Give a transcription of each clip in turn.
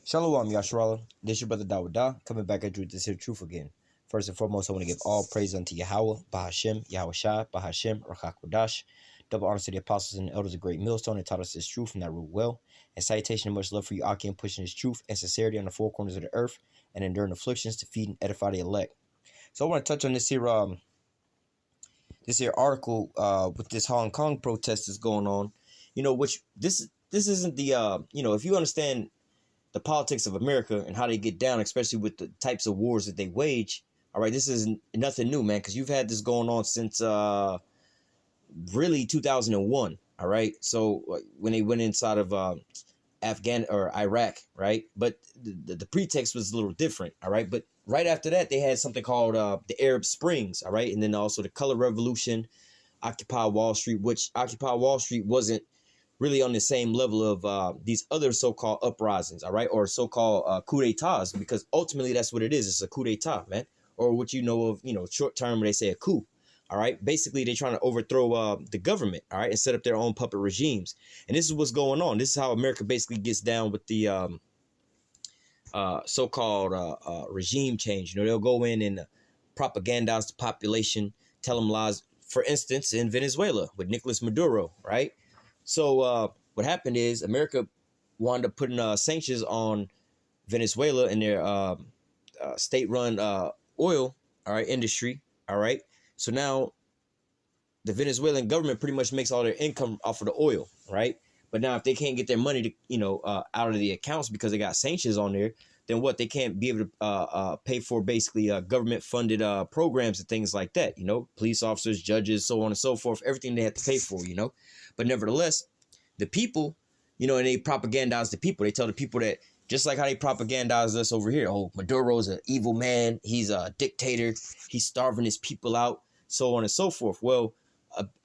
Shalom, Yasharallah. This your brother Dawada, coming back at you with this here truth again. First and foremost, I want to give all praise unto Yahawah, Bahashem, YAHAWASHI, Bahashem, Rachakwadash. Double honors to the apostles and the elders of great millstone that taught us this truth and that rule well. And salutation and much love for you, Aki, pushing this truth and sincerity on the four corners of the earth and enduring afflictions to feed and edify the elect. So I want to touch on this here article with this Hong Kong protest that's going on. You know, which this isn't the if you understand the politics of America and how they get down, especially with the types of wars that they wage. All right, this is nothing new, man, because you've had this going on since really 2001. All right, so when they went inside of Iraq, right? But the pretext was a little different. All right, but right after that, they had something called the Arab Springs. All right, and then also the Color Revolution, Occupy Wall Street, which Occupy Wall Street wasn't really on the same level of these other so-called uprisings, all right, or so-called coup d'etats, because ultimately that's what it is. It's a coup d'etat, man, or what you know of, short term when they say a coup, all right. Basically, they're trying to overthrow the government, all right, and set up their own puppet regimes. And this is what's going on. This is how America basically gets down with the so-called regime change. They'll go in and propagandize the population, tell them lies. For instance, in Venezuela with Nicolas Maduro, right? So what happened is America wound up putting sanctions on Venezuela and their state-run oil, all right, industry, all right. So now the Venezuelan government pretty much makes all their income off of the oil, right? But now if they can't get their money to out of the accounts because they got sanctions on there, then what? They can't be able to pay for basically government-funded programs and things like that. Police officers, judges, so on and so forth, everything they have to pay for. But nevertheless, the people, and they propagandize the people. They tell the people that just like how they propagandize us over here. Oh, Maduro's an evil man. He's a dictator. He's starving his people out, so on and so forth. Well,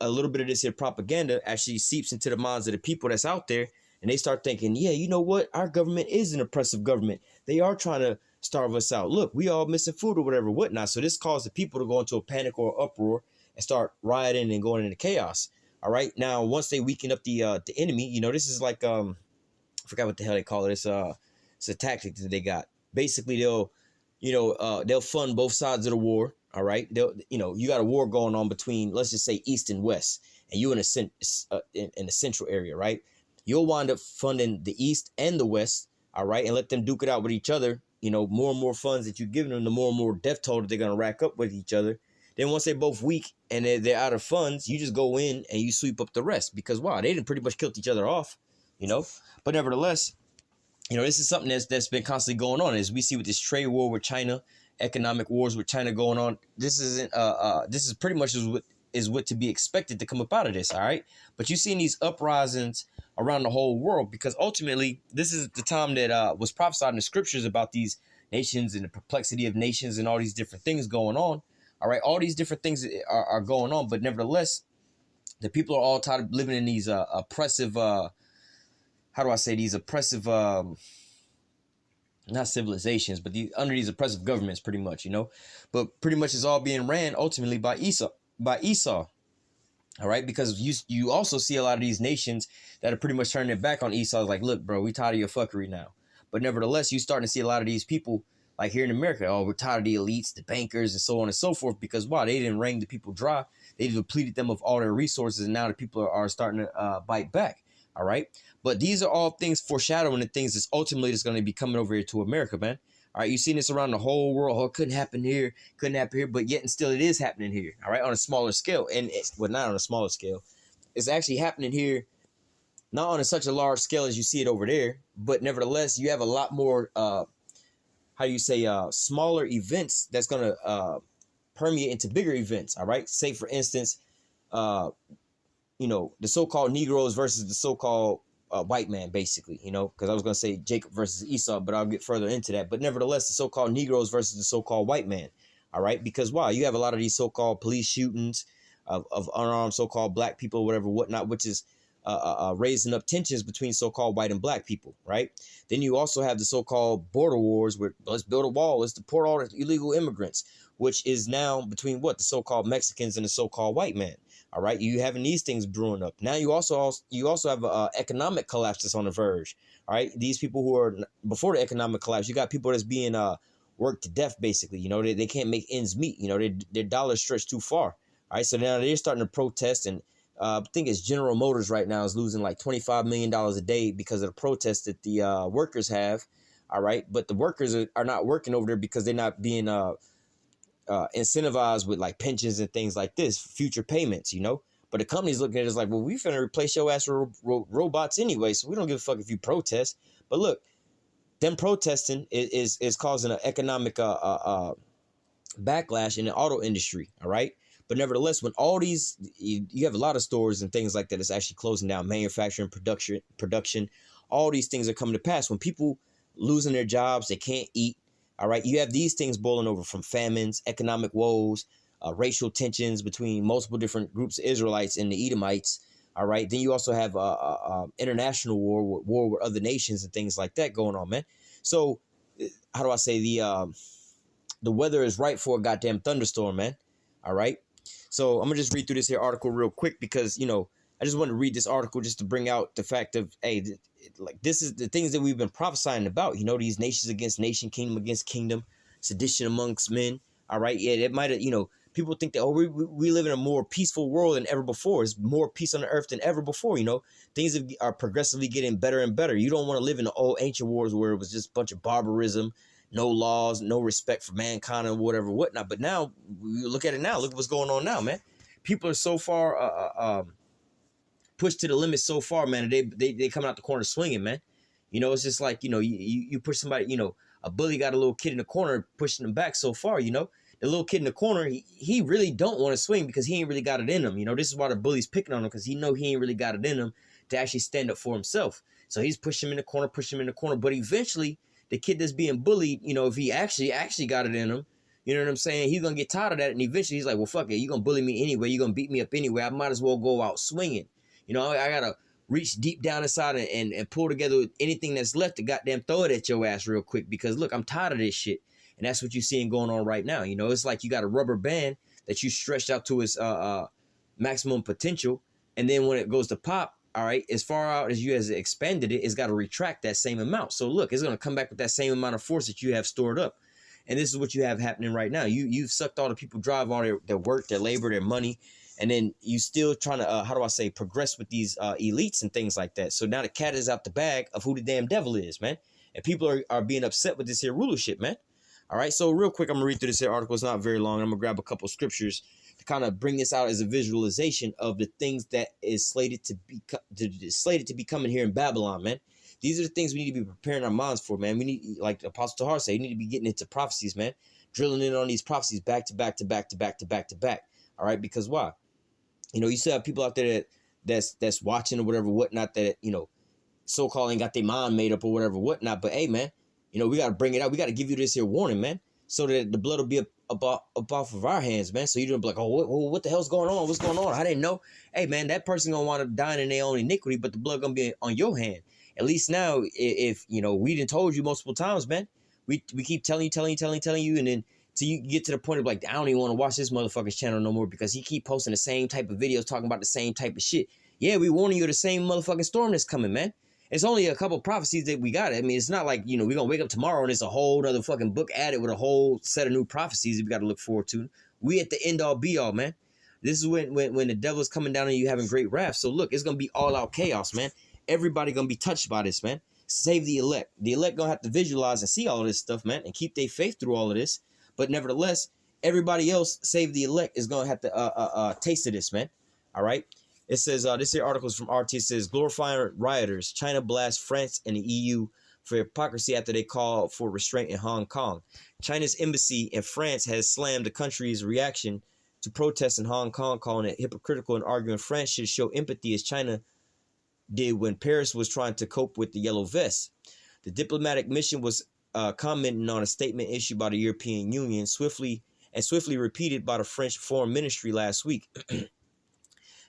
a little bit of this here propaganda actually seeps into the minds of the people that's out there. And they start thinking, yeah, you know what? Our government is an oppressive government. They are trying to starve us out. Look, we all missing food or whatever, whatnot. So this caused the people to go into a panic or uproar and start rioting and going into chaos. All right. Now, once they weaken up the enemy, this is like I forgot what the hell they call it. It's a tactic that they got. Basically, they'll fund both sides of the war. All right. You got a war going on between, let's just say, East and West, and you in the central area. Right. You'll wind up funding the East and the West. All right. And let them duke it out with each other. More and more funds that you're giving them, the more and more death toll that they're going to rack up with each other. Then once they're both weak and they're out of funds, you just go in and you sweep up the rest because, wow, they didn't pretty much killed each other off, But nevertheless, this is something that's been constantly going on. As we see with this trade war with China, economic wars with China going on, this is pretty much what to be expected to come up out of this, all right? But you see these uprisings around the whole world because ultimately this is the time that was prophesied in the scriptures about these nations and the perplexity of nations and all these different things going on. All right, all these different things are going on, but nevertheless, the people are all tired of living in these oppressive, these oppressive, not civilizations, but under these oppressive governments, pretty much, But pretty much it's all being ran ultimately by Esau. All right, because you also see a lot of these nations that are pretty much turning their back on Esau. Like, look, bro, we tired of your fuckery now. But nevertheless, you starting to see a lot of these people. Like here in America, we're tired of the elites, the bankers, and so on and so forth. Because why? They didn't wring the people dry. They depleted them of all their resources, and now the people are starting to bite back. All right, but these are all things foreshadowing the things that's ultimately just going to be coming over here to America, man. All right, you've seen this around the whole world. Oh, it couldn't happen here, but yet and still it is happening here. All right, on a smaller scale, and not on a smaller scale. It's actually happening here, not on such a large scale as you see it over there, but nevertheless, you have a lot more. Smaller events that's going to permeate into bigger events. All right. Say, for instance, the so-called Negroes versus the so-called white man, basically, because I was going to say Jacob versus Esau, but I'll get further into that. But nevertheless, the so-called Negroes versus the so-called white man. All right. Because, wow, you have a lot of these so-called police shootings of unarmed so-called black people, whatever, whatnot, which is raising up tensions between so-called white and black people, right? Then you also have the so-called border wars where let's build a wall, let's deport all the illegal immigrants, which is now between the so-called Mexicans and the so-called white man, All right, you having these things brewing up. Now you also have a economic collapse that's on the verge. All right, these people who are before the economic collapse, you got people that's being worked to death basically. You know, they can't make ends meet. You know, their dollars stretched too far. All right, so now they're starting to protest, and I think it's General Motors right now is losing like $25 million a day because of the protests that the workers have. All right, but the workers are not working over there because they're not being incentivized with like pensions and things like this, future payments, you know. But the company's looking at it as like, well, we finna replace your ass with robots anyway, so we don't give a fuck if you protest. But look, them protesting is causing an economic backlash in the auto industry. All right. But nevertheless, when all these, you have a lot of stores and things like that, it's actually closing down, manufacturing, production, all these things are coming to pass. When people losing their jobs, they can't eat. All right. You have these things boiling over from famines, economic woes, racial tensions between multiple different groups of Israelites and the Edomites. All right. Then you also have international war with other nations and things like that going on, man. So how do I say the weather is right for a goddamn thunderstorm, man. All right. So I'm gonna just read through this here article real quick because, you know, I just want to read this article just to bring out the fact of, hey, like this is the things that we've been prophesying about, you know, these nations against nation, kingdom against kingdom, sedition amongst men. All right. Yeah, it might have, you know, people think that, oh, we live in a more peaceful world than ever before. It's more peace on the earth than ever before. You know, things are progressively getting better and better. You don't want to live in the old ancient wars where it was just a bunch of barbarism, no laws, no respect for mankind and whatnot. But now you look at it now. Look at what's going on now, man. People are so far pushed to the limit so far, man. They coming out the corner swinging, man. You know, it's just like, you know, you push somebody, you know, a bully got a little kid in the corner pushing him back so far, you know. The little kid in the corner, he really don't want to swing because he ain't really got it in him. You know, this is why the bully's picking on him, because he know he ain't really got it in him to actually stand up for himself. So he's pushing him in the corner, But eventually, the kid that's being bullied, you know, if he actually got it in him, you know what I'm saying? He's going to get tired of that. And eventually he's like, well, fuck it. You're going to bully me anyway. You're going to beat me up anyway. I might as well go out swinging. You know, I got to reach deep down inside and pull together anything that's left to goddamn throw it at your ass real quick. Because, look, I'm tired of this shit. And that's what you're seeing going on right now. You know, it's like you got a rubber band that you stretched out to its maximum potential. And then when it goes to pop, all right, as far out as you has expanded it, it's got to retract that same amount. So look, it's going to come back with that same amount of force that you have stored up. And this is what you have happening right now. You've sucked all the people drive, all their work, their labor, their money. And then you still trying to, progress with these elites and things like that. So now the cat is out the bag of who the damn devil is, man. And people are being upset with this here rulership, man. All right, so real quick, I'm gonna read through this here article. It's not very long. I'm gonna grab a couple scriptures to kind of bring this out as a visualization of the things that is slated to be coming here in Babylon, man. These are the things we need to be preparing our minds for, man. We need, like Apostle Tahar said, you need to be getting into prophecies, man. Drilling in on these prophecies back to back to back to back to back to back. All right, because why? You know, you still have people out there that's watching or whatever, whatnot, that, you know, so-called ain't got their mind made up or whatever, whatnot. But hey, man, you know, we got to bring it out. We got to give you this here warning, man, so that the blood will be up off of our hands, man. So you don't be like, oh, what the hell's going on? What's going on? I didn't know. Hey, man, that person going to wind up dying in their own iniquity, but the blood going to be on your hand. At least now, if you know, we done told you multiple times, man. We keep telling you, and then till you get to the point of like, I don't even want to watch this motherfucker's channel no more because he keep posting the same type of videos talking about the same type of shit. Yeah, we warning you of the same motherfucking storm that's coming, man. It's only a couple prophecies that we got. I mean, it's not like, you know, we're going to wake up tomorrow and it's a whole other fucking book added with a whole set of new prophecies that we got to look forward to. We at the end all be all, man. This is when the devil's coming down on you having great wrath. So look, it's going to be all out chaos, man. Everybody going to be touched by this, man. Save the elect. The elect going to have to visualize and see all of this stuff, man, and keep their faith through all of this. But nevertheless, everybody else, save the elect, is going to have to taste of this, man. All right. It says, this here article is from RT. It says, glorifying rioters. China blasts France and the EU for hypocrisy after they call for restraint in Hong Kong. China's embassy in France has slammed the country's reaction to protests in Hong Kong, calling it hypocritical and arguing France should show empathy as China did when Paris was trying to cope with the yellow vests. The diplomatic mission was commenting on a statement issued by the European Union, swiftly repeated by the French Foreign Ministry last week.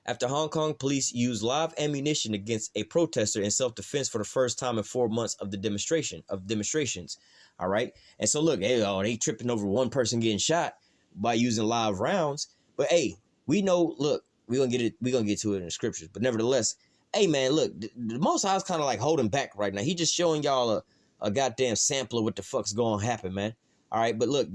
After Hong Kong police used live ammunition against a protester in self-defense for the first time in 4 months of the demonstrations. All right. And so look, hey, they tripping over one person getting shot by using live rounds. But hey, we know, look, we're gonna get to it in the scriptures. But nevertheless, hey man, look, the Most High is kind of like holding back right now. He just showing y'all a goddamn sample of what the fuck's gonna happen, man. All right, but look,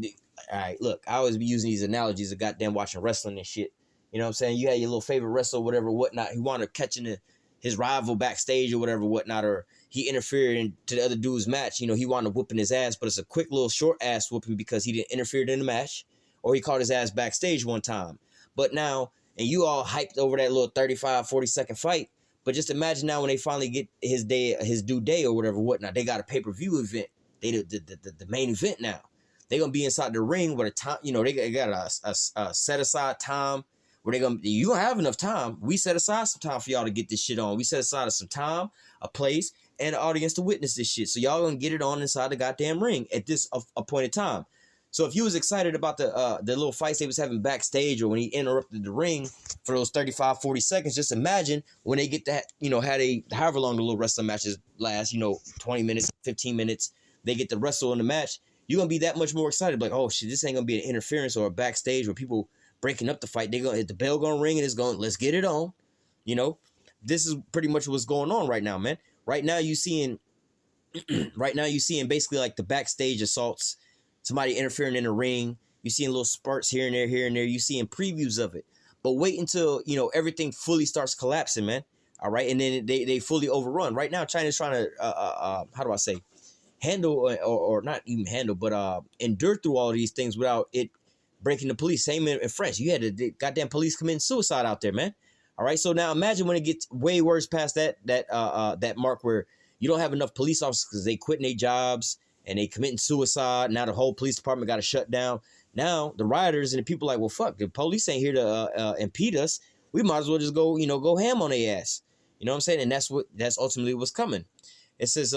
all right, look, I always be using these analogies of goddamn watching wrestling and shit. You know what I'm saying? You had your little favorite wrestler, whatever, whatnot. He wound up catching his rival backstage or whatever, whatnot, or he interfered into the other dude's match. You know, he wound up whooping his ass, but it's a quick little short ass whooping because he didn't interfere in the match, or he caught his ass backstage one time. But now, and you all hyped over that little 35, 40-second fight. But just imagine now when they finally get his due day or whatever, whatnot, they got a pay-per-view event. They the main event now. They're gonna be inside the ring with a time, you know, they got a set aside time where you gonna have enough time. We set aside some time for y'all to get this shit on. We set aside some time, a place, and an audience to witness this shit. So y'all gonna get it on inside the goddamn ring at this appointed time. So if you was excited about the little fights they was having backstage or when he interrupted the ring for those 35, 40 seconds, just imagine when they get that, you know, however long the little wrestling matches last, you know, 20 minutes, 15 minutes, they get to wrestle in the match. You're going to be that much more excited. Like, oh, shit, this ain't going to be an interference or a backstage where people breaking up the fight. They're going to hit the bell going to ring and it's going, let's get it on. You know, this is pretty much what's going on right now, man. Right now you seeing basically like the backstage assaults, somebody interfering in the ring. You're seeing little spurts here and there, here and there. You're seeing previews of it. But wait until, you know, everything fully starts collapsing, man. All right. And then they fully overrun. Right now, China's trying to, how do I say, handle or not even handle, but endure through all of these things without it breaking the police. Same in France. You had the goddamn police committing suicide out there, man. All right. So now imagine when it gets way worse past that mark where you don't have enough police officers because they quitting their jobs and they committing suicide. Now the whole police department got to shut down. Now the rioters and the people like, well, fuck, the police ain't here to impede us. We might as well just go ham on their ass. You know what I'm saying? And that's ultimately what's coming. It says,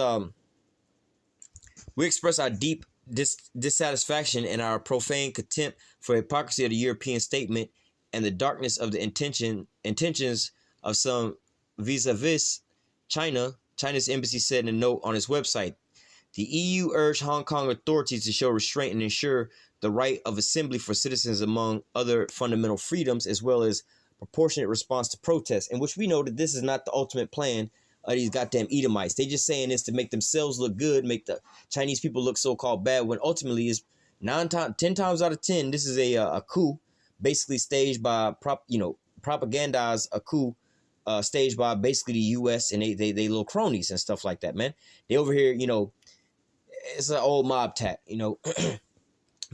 we express our deep dissatisfaction and our profane contempt for hypocrisy of the European statement and the darkness of the intentions of some vis-a-vis China. China's embassy said in a note on its website. The EU urged Hong Kong authorities to show restraint and ensure the right of assembly for citizens among other fundamental freedoms, as well as proportionate response to protests, in which we know that this is not the ultimate plan of these goddamn Edomites. They just saying this to make themselves look good, make the Chinese people look so-called bad, when ultimately is 10 times out of 10, this is a coup, basically staged by propagandized a coup, staged by basically the U.S. and they little cronies and stuff like that, man. They over here, you know, it's an old mob tat, you know.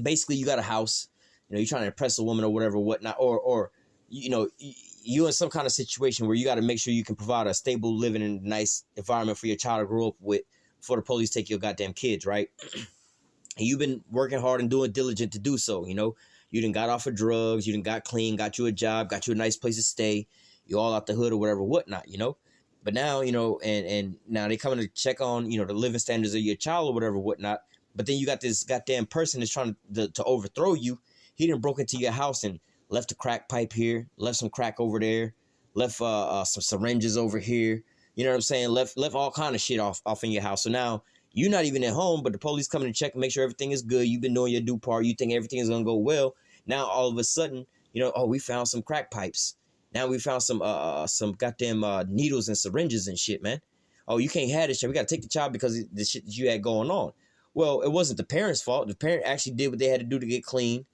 Basically, you got a house, you know, you're trying to impress a woman or whatever, whatnot, or you know, you in some kind of situation where you got to make sure you can provide a stable living and nice environment for your child to grow up with before the police take your goddamn kids, right? And you've been working hard and doing diligent to do so, you know. You done got off of drugs, you done got clean, got you a job, got you a nice place to stay. You all out the hood or whatever, whatnot, you know. But now, you know, and now they coming to check on, you know, the living standards of your child or whatever, whatnot. But then you got this goddamn person that's trying to overthrow you. He done broke into your house and left a crack pipe here, left some crack over there, left some syringes over here. You know what I'm saying? Left all kind of shit off in your house. So now you're not even at home, but the police coming to check and make sure everything is good. You've been doing your due part. You think everything is going to go well. Now, all of a sudden, you know, oh, we found some crack pipes. Now we found some goddamn needles and syringes and shit, man. Oh, you can't have this shit. We got to take the child because of the shit that you had going on. Well, it wasn't the parents' fault. The parent actually did what they had to do to get clean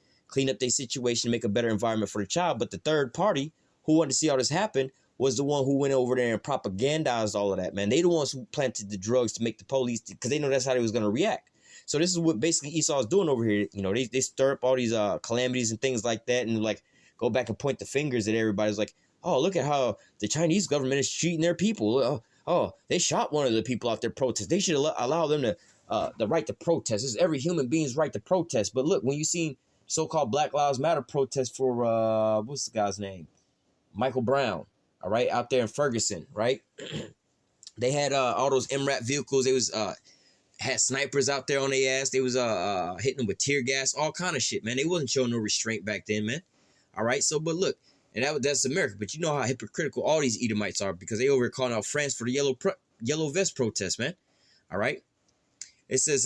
up their situation, make a better environment for the child. But the third party who wanted to see all this happen was the one who went over there and propagandized all of that, man. They the ones who planted the drugs to make the police, because they know that's how they was going to react. So this is what basically Esau is doing over here. You know, they stir up all these calamities and things like that and like go back and point the fingers at everybody's like, oh, look at how the Chinese government is treating their people. Oh, they shot one of the people out there protest. They should allow them to the right to protest. It's every human being's right to protest. But look, when you see so-called Black Lives Matter protest for what's the guy's name? Michael Brown, all right, out there in Ferguson, right? They had all those MRAP vehicles. They was had snipers out there on their ass. They was hitting them with tear gas, all kind of shit, man. They wasn't showing no restraint back then, man. All right, so but look, and that's America. But you know how hypocritical all these Edomites are because they over here calling out France for the yellow vest protest, man. All right, it says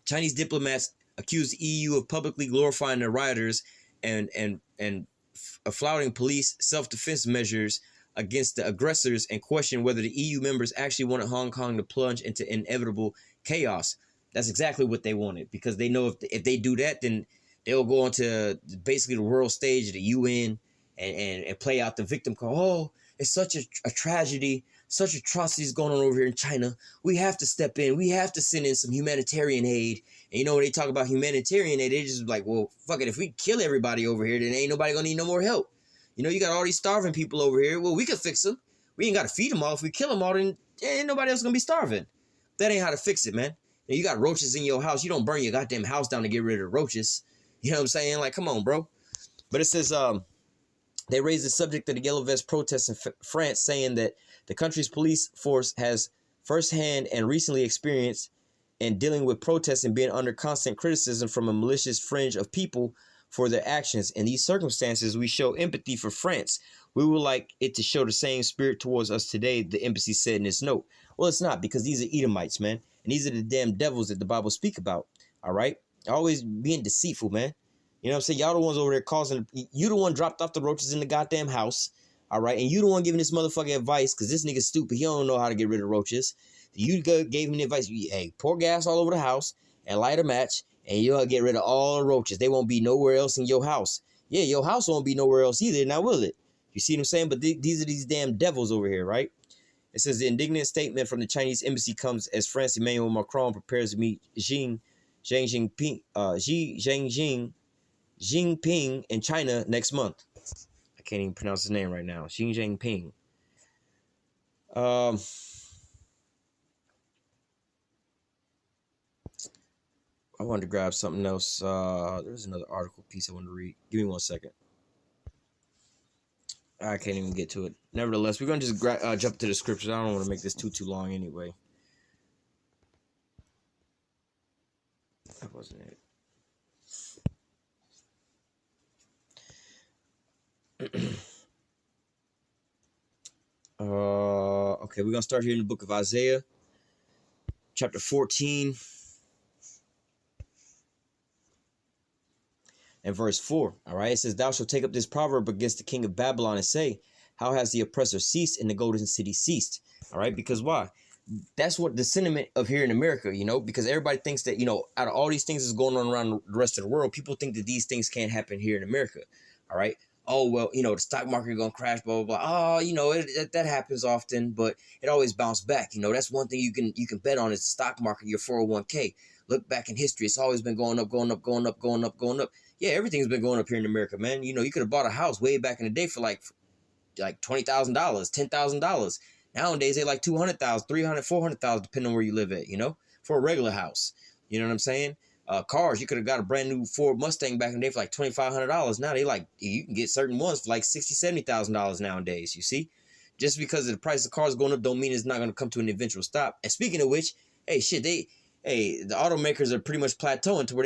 Chinese diplomats accused the EU of publicly glorifying the rioters and flouting police self-defense measures against the aggressors and questioned whether the EU members actually wanted Hong Kong to plunge into inevitable chaos. That's exactly what they wanted, because they know if they do that, then they'll go onto basically the world stage of the UN and play out the victim call. Oh, it's such a tragedy, such atrocities going on over here in China. We have to step in. We have to send in some humanitarian aid. And you know, when they talk about humanitarian aid, they just like, well, fuck it. If we kill everybody over here, then ain't nobody gonna need no more help. You know, you got all these starving people over here. Well, we could fix them. We ain't got to feed them all. If we kill them all, then ain't nobody else gonna be starving. That ain't how to fix it, man. You got roaches in your house. You don't burn your goddamn house down to get rid of the roaches. You know what I'm saying? Like, come on, bro. But it says they raised the subject of the Yellow Vest protests in France, saying that the country's police force has firsthand and recently experienced in dealing with protests and being under constant criticism from a malicious fringe of people for their actions. In these circumstances, we show empathy for France. We would like it to show the same spirit towards us today, the embassy said in its note. Well, it's not, because these are Edomites, man. And these are the damn devils that the Bible speak about, all right? Always being deceitful, man. You know what I'm saying? Y'all the ones over there causing, you the one dropped off the roaches in the goddamn house, all right? And you the one giving this motherfucker advice, because this nigga's stupid. He don't know how to get rid of roaches. You gave him the advice, hey, pour gas all over the house and light a match, and you'll get rid of all the roaches. They won't be nowhere else in your house. Yeah, your house won't be nowhere else either, now will it? You see what I'm saying? But these are these damn devils over here, right? It says the indignant statement from the Chinese embassy comes as France Emmanuel Macron prepares to meet Xi Jinping in China next month. I can't even pronounce his name right now. Xi Jinping. I wanted to grab something else. There's another article piece I wanted to read. Give me 1 second. I can't even get to it. Nevertheless, we're going to just jump to the scriptures. I don't want to make this too long anyway. That wasn't it. Okay, we're going to start here in the book of Isaiah, chapter 14. And verse 4, all right, it says, thou shalt take up this proverb against the king of Babylon and say, how has the oppressor ceased and the golden city ceased? All right, because why? That's what the sentiment of here in America, you know, because everybody thinks that, you know, out of all these things that's going on around the rest of the world, people think that these things can't happen here in America. All right. Oh, well, you know, the stock market is going to crash, blah, blah, blah. Oh, you know, that happens often, but it always bounces back. You know, that's one thing you can bet on is the stock market, your 401k. Look back in history. It's always been going up, going up, going up, going up, going up. Yeah, everything's been going up here in America, man. You know, you could have bought a house way back in the day for like $20,000, $10,000. Nowadays, they like $200,000, $300,000, $400,000, depending on where you live at, you know, for a regular house. You know what I'm saying? Cars, you could have got a brand new Ford Mustang back in the day for like $2,500. Now they like, you can get certain ones for like $60,000, $70,000 nowadays, you see? Just because the price of cars going up don't mean it's not going to come to an eventual stop. And speaking of which, hey, shit, the automakers are pretty much plateauing to where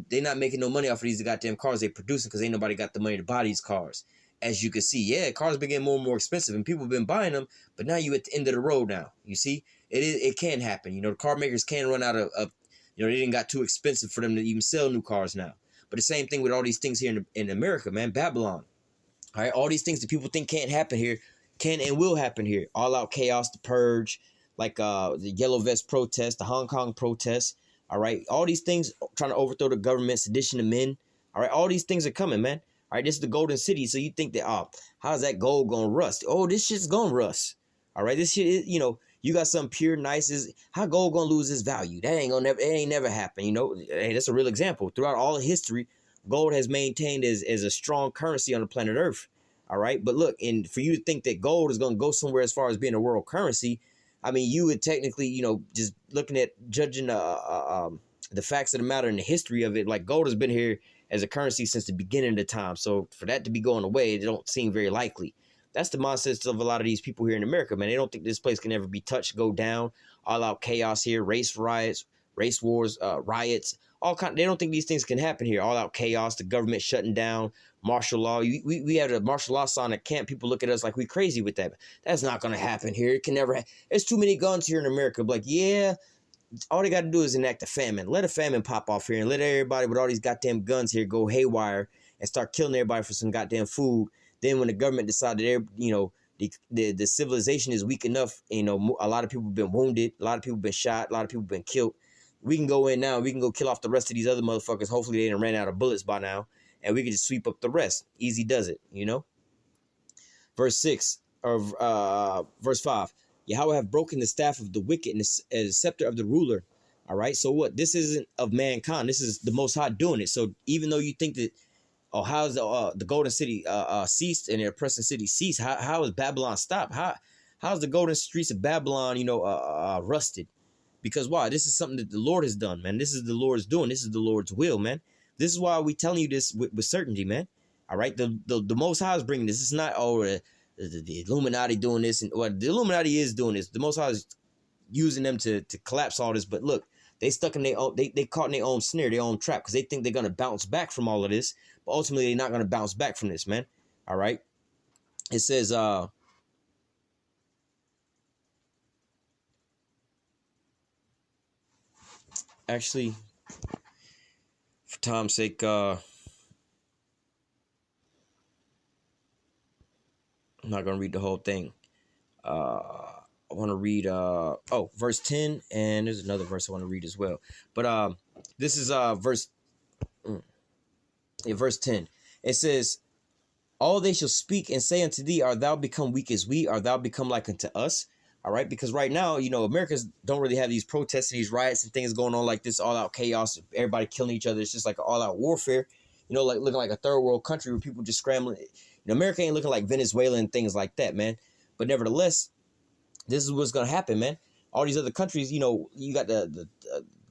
they're not making no money off of these goddamn cars they producing because ain't nobody got the money to buy these cars. As you can see, yeah, cars been getting more and more expensive and people have been buying them, but now you at the end of the road now. You see, it can happen. You know, the car makers can run out of you know, they didn't got too expensive for them to even sell new cars now. But the same thing with all these things here in America, man, Babylon. All right, all these things that people think can't happen here can and will happen here. All out chaos, the purge, like the Yellow Vest protest, the Hong Kong protest. All right, all these things trying to overthrow the government, sedition of men. All right, all these things are coming, man. All right, this is the golden city. So you think that, oh, how's that gold going to rust? Oh, this shit's going to rust. All right, this shit is, you know, you got something pure, nice. How gold going to lose its value? That it ain't never happen. You know, hey, that's a real example. Throughout all of history, gold has maintained as a strong currency on the planet Earth. All right, but look, and for you to think that gold is going to go somewhere as far as being a world currency, I mean, you would technically, you know, just looking at judging the facts of the matter and the history of it, like gold has been here as a currency since the beginning of the time. So for that to be going away, it don't seem very likely. That's the mindset of a lot of these people here in America, man. They don't think this place can ever be touched, go down, all out chaos here, race riots, race wars, riots, all kind. They don't think these things can happen here. All out chaos, the government shutting down, martial law. We have a martial law sign at camp. People look at us like we crazy with that. That's not going to happen here. It can never. There's too many guns here in America. Like, yeah, all they got to do is enact a famine. Let a famine pop off here and let everybody with all these goddamn guns here go haywire and start killing everybody for some goddamn food. Then when the government decided the civilization is weak enough, a lot of people have been wounded, a lot of people have been shot, a lot of people have been killed. We can go in now, we can go kill off the rest of these other motherfuckers. Hopefully they didn't ran out of bullets by now, and we can just sweep up the rest. Easy does it, Verse 6 of verse 5. Yahweh have broken the staff of the wicked and the scepter of the ruler. All right. So what? This isn't of mankind. This is the Most High doing it. So even though you think that, how's the golden city ceased and the oppressing city ceased? How is Babylon stopped? How's the golden streets of Babylon, rusted? Because why? This is something that the Lord has done, man. This is the Lord's doing. This is the Lord's will, man. This is why we telling you this with certainty, man. All right. The Most High is bringing this. It's not the Illuminati doing this, and the Illuminati is doing this. The Most High is using them to collapse all this. But look, they stuck in their own, they caught in their own snare, their own trap, because they think they're gonna bounce back from all of this, but ultimately they're not gonna bounce back from this, man. All right. It says, actually, for time's sake, I'm not going to read the whole thing. I want to read, verse 10, and there's another verse I want to read as well. But this is verse 10. It says, all they shall speak and say unto thee, art thou become weak as we? Art thou become like unto us? All right, because right now, Americans don't really have these protests and these riots and things going on like this, all-out chaos, everybody killing each other. It's just like an all-out warfare, like looking like a third world country where people just scrambling. America ain't looking like Venezuela and things like that, man. But nevertheless, this is what's going to happen, man. All these other countries, you got the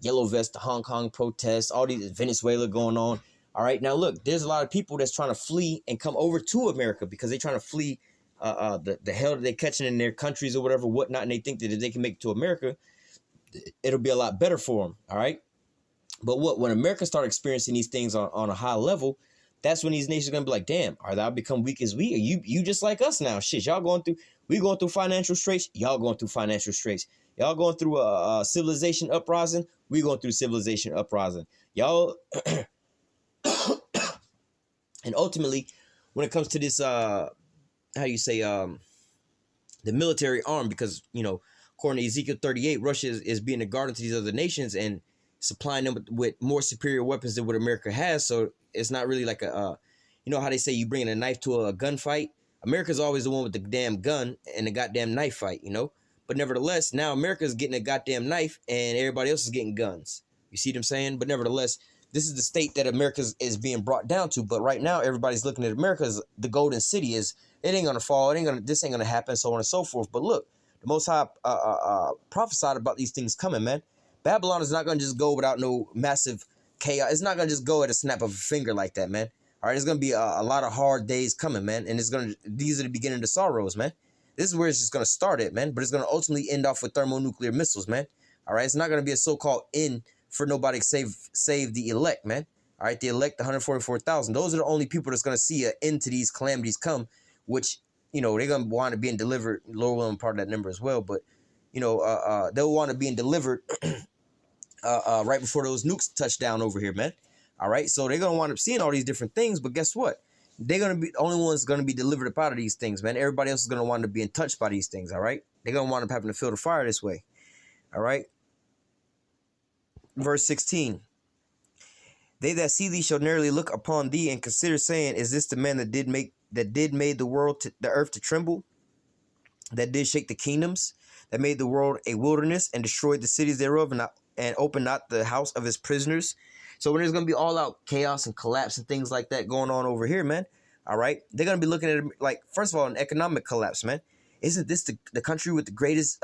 yellow vest, the Hong Kong protests, all these Venezuela going on. All right. Now, look, there's a lot of people that's trying to flee and come over to America because they're trying to flee the hell that they're catching in their countries or whatnot. And they think that if they can make it to America, it'll be a lot better for them. All right. But when America start experiencing these things on a high level, that's when these nations are going to be like, damn, are thou become weak as we? Are you just like us now? Shit, we going through financial straits. Y'all going through financial straits. Y'all going through a civilization uprising. We going through civilization uprising. Y'all. And ultimately, when it comes to this, the military arm, because, according to Ezekiel 38, Russia is being a guardian to these other nations and supplying them with more superior weapons than what America has. So it's not really like how they say you bring a knife to a gunfight. America's always the one with the damn gun and the goddamn knife fight, But nevertheless, now America's getting a goddamn knife and everybody else is getting guns. You see what I'm saying? But nevertheless, this is the state that America is being brought down to. But right now, everybody's looking at America as the golden city. It ain't gonna fall. This ain't gonna happen, so on and so forth. But look, the Most High prophesied about these things coming, man. Babylon is not gonna just go without no massive chaos. It's not gonna just go at a snap of a finger like that, man. All right, it's gonna be a lot of hard days coming, man. And these are the beginning of the sorrows, man. This is where it's just gonna start at, man. But it's gonna ultimately end off with thermonuclear missiles, man. All right, it's not gonna be a so-called end for nobody to save the elect, man. All right, the elect, the 144,000. Those are the only people that's gonna see an end to these calamities come, which they're gonna want to be delivered. Lord willing, part of that number as well, but they'll want to be delivered right before those nukes touch down over here, man. All right, so they're gonna wind up seeing all these different things, but guess what? They're gonna be the only ones gonna be delivered up out of these things, man. Everybody else is gonna wind up being touched by these things. All right, they're gonna wind up having to feel the fire this way. All right. Verse 16. They that see thee shall narrowly look upon thee and consider, saying, is this the man that did made the world, the earth to tremble, that did shake the kingdoms, that made the world a wilderness and destroyed the cities thereof, and opened not the house of his prisoners? So when there's going to be all out chaos and collapse and things like that going on over here, man, all right, they're going to be looking at it like, first of all, an economic collapse, man. Isn't this the country with the greatest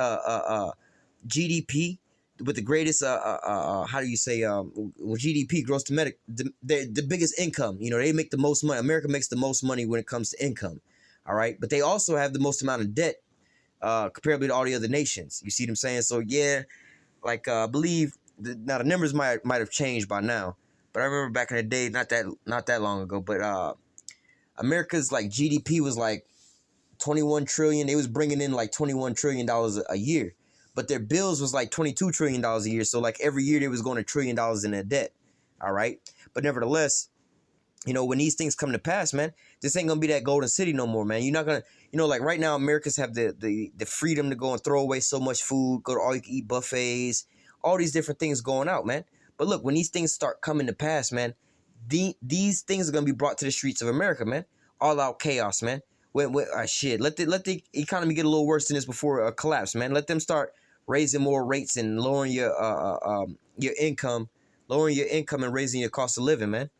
GDP, with the greatest GDP, gross domestic, the biggest income? They make the most money. America makes the most money when it comes to income. All right, but they also have the most amount of debt comparably to all the other nations. You see what I'm saying? So yeah, like I believe now the numbers might have changed by now, but I remember back in the day, not that long ago, but America's like GDP was like 21 trillion. They was bringing in like $21 trillion a year, but their bills was like $22 trillion a year. So like every year they was going $1 trillion in their debt. All right, but nevertheless, You know, when these things come to pass, man, this ain't gonna be that golden city no more, man. You're not gonna, you know, like right now, Americans have the freedom to go and throw away so much food, go to all you can eat buffets, all these different things going out, man. But look, when these things start coming to pass, man, these things are gonna be brought to the streets of America, man. All out chaos, man. Shit, let the economy get a little worse than this before a collapse, man. Let them start raising more rates and lowering your income, and raising your cost of living, man.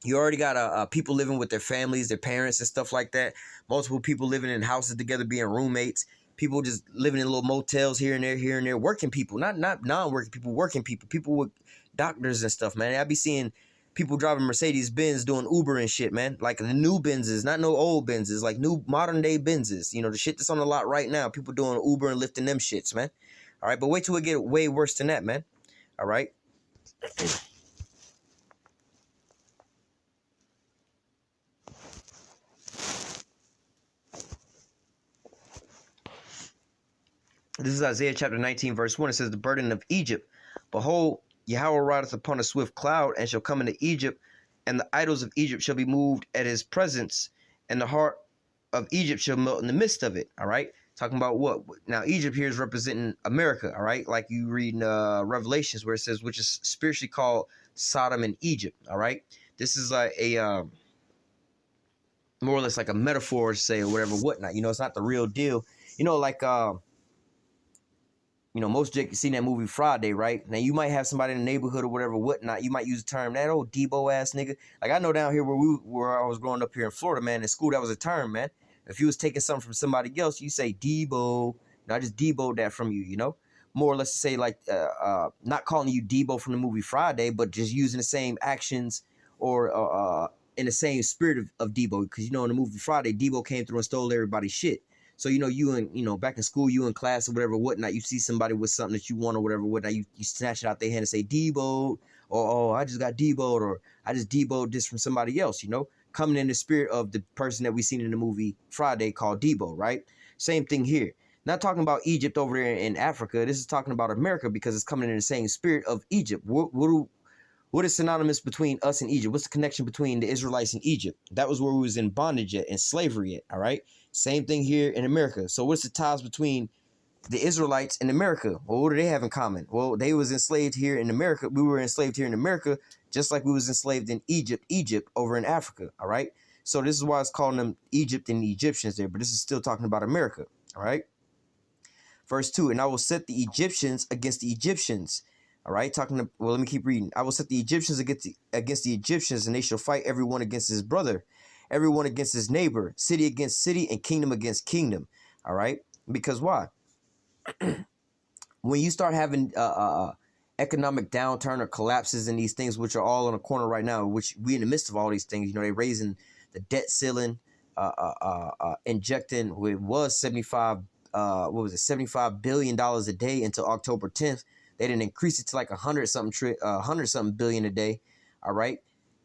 You already got people living with their families, their parents and stuff like that. Multiple people living in houses together, being roommates. People just living in little motels here and there. Working people, not non-working people, working people. People with doctors and stuff, man. I be seeing people driving Mercedes Benz doing Uber and shit, man. Like the new Benzes, not no old Benzes, like new modern day Benzes. You know, the shit that's on the lot right now. People doing Uber and lifting them shits, man. All right, but wait till it get way worse than that, man. All right. This is Isaiah chapter 19, verse 1. It says, the burden of Egypt. Behold, Yahweh rideth upon a swift cloud, and shall come into Egypt, and the idols of Egypt shall be moved at his presence, and the heart of Egypt shall melt in the midst of it. All right. Talking about what? Now, Egypt here is representing America. All right. Like you read in Revelations where it says, which is spiritually called Sodom and Egypt. All right. This is like a more or less like a metaphor to say or whatever, whatnot. You know, it's not the real deal. You know, like you know, most Jake seen that movie Friday, right? Now you might have somebody in the neighborhood or whatever, whatnot. You might use the term that old Debo ass nigga. Like I know down here where I was growing up here in Florida, man, in school that was a term, man. If you was taking something from somebody else, you say Debo. You know, I just Debo'd that from you, you know. More or less to say like not calling you Debo from the movie Friday, but just using the same actions or in the same spirit of Debo, because you know in the movie Friday, Debo came through and stole everybody's shit. So, you know, back in school, you in class or whatever, whatnot, you see somebody with something that you want or whatever, whatnot, you snatch it out their hand and say, Debo, or, oh, I just got Debo'd, or I just Debo'd this from somebody else, you know, coming in the spirit of the person that we seen in the movie Friday called Debo, right? Same thing here. Not talking about Egypt over there in Africa. This is talking about America because it's coming in the same spirit of Egypt. What is synonymous between us and Egypt? What's the connection between the Israelites and Egypt? That was where we was in bondage at, in slavery at, all right? Same thing here in America. So what's the ties between the Israelites and America? Well, what do they have in common? Well, they was enslaved here in America. We were enslaved here in America, just like we was enslaved in Egypt over in Africa, all right? So this is why it's calling them Egypt and the Egyptians there, but this is still talking about America, all right? Verse 2, and I will set the Egyptians against the Egyptians. All right, well, let me keep reading. I will set the Egyptians against the Egyptians, and they shall fight everyone against his brother, everyone against his neighbor, city against city, and kingdom against kingdom. All right, because why? When you start having economic downturn or collapses in these things, which are all on a corner right now, which we in the midst of all these things, you know, they raising the debt ceiling, injecting what was $75 billion a day until October 10th. They didn't increase it to like 100 something billion a day. All right.